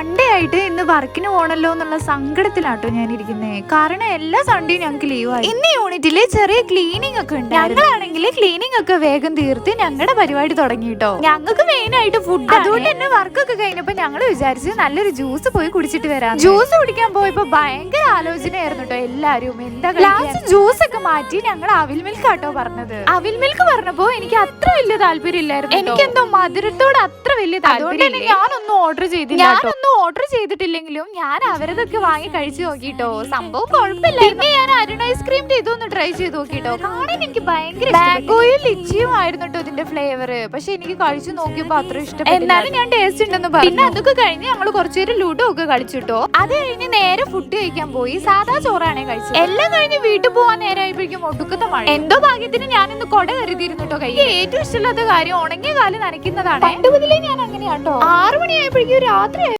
Sunday ആയിട്ട് ഇന്ന് വർക്കിന് പോകണല്ലോ എന്നുള്ള സങ്കടത്തിലാട്ടോ ഞാൻ ഇരിക്കുന്നത്. കാരണം എല്ലാ സൺഡേയും ഞങ്ങൾക്ക് ലീവായി. ഇന്ന് യൂണിറ്റില് ചെറിയ ക്ലീനിങ് ഒക്കെ ഉണ്ട്. ഞങ്ങളാണെങ്കിൽ ക്ലീനിങ് ഒക്കെ വേഗം തീർത്ത് ഞങ്ങളുടെ പരിപാടി തുടങ്ങിട്ടോ. ഞങ്ങൾക്ക് മെയിൻ ആയിട്ട് ഫുഡ്. അതുകൊണ്ട് തന്നെ വർക്കൊക്കെ കഴിഞ്ഞപ്പോ ഞങ്ങൾ വിചാരിച്ച് നല്ലൊരു ജ്യൂസ് പോയി കുടിച്ചിട്ട് വരാം. ജ്യൂസ് കുടിക്കാൻ പോയപ്പോ ഭയങ്കര ആലോചനയായിരുന്നു കേട്ടോ എല്ലാരും. എന്താ ഗ്ലാസ് ജ്യൂസ് ഒക്കെ മാറ്റി ഞങ്ങൾ അവിൽ മിൽക്ക് ആട്ടോ പറഞ്ഞത്. അവിൽ മിൽക്ക് പറഞ്ഞപ്പോ എനിക്ക് അത്ര വലിയ താല്പര്യം ഇല്ലായിരുന്നു. എനിക്ക് എന്തോ മധുരത്തോട് അത്ര വലിയ താല്പര്യം. ഞാനൊന്നും ഓർഡർ ചെയ്തില്ല. ഓർഡർ ചെയ്തിട്ടില്ലെങ്കിലും ഞാൻ അവരതൊക്കെ വാങ്ങി കഴിച്ചു നോക്കിട്ടോ. സംഭവം കുഴപ്പമില്ല. പിന്നെ ഞാൻ അരുൺ ഐസ്ക്രീം ഇതൊന്ന് ട്രൈ ചെയ്ത് നോക്കിട്ടോ. കാണാൻ എനിക്ക് ഭയങ്കര മാംഗോയും ലിച്ചിയും ആയിരുന്നു കേട്ടോ ഇതിന്റെ ഫ്ലേവർ. പക്ഷെ എനിക്ക് കഴിച്ചു നോക്കിയപ്പോ അത്ര ഇഷ്ടപ്പെട്ടു. എന്നാലും ഞാൻ ടേസ്റ്റ് ഉണ്ടെന്ന് പറഞ്ഞു. പിന്നെ അതൊക്കെ കഴിഞ്ഞ് ഞങ്ങൾ കുറച്ചുപേര് ലൂഡോ ഒക്കെ കളിച്ചിട്ടോ. അത് കഴിഞ്ഞ് നേരെ ഫുഡ് കഴിക്കാൻ പോയി. സാധാ ചോറാണേ കഴിച്ചത്. എല്ലാം കഴിഞ്ഞ് വീട്ടിൽ പോവാൻ നേരമായപ്പോഴേക്കും ഒടുക്കത്തെ മഴ. എന്തോ ഭാഗ്യത്തിന് ഞാനിന്ന് കൊട കരുതിയിരുന്നു കേട്ടോ. കൈ ഏറ്റവും ഇഷ്ടമില്ലാത്ത കാര്യം ഉണങ്ങിയ കാലം നനയ്ക്കുന്നതാണ്. പണ്ട് മുതലേ ഞാൻ അങ്ങനെയാട്ടോ. 6 മണിയായപ്പോഴേക്കും രാത്രി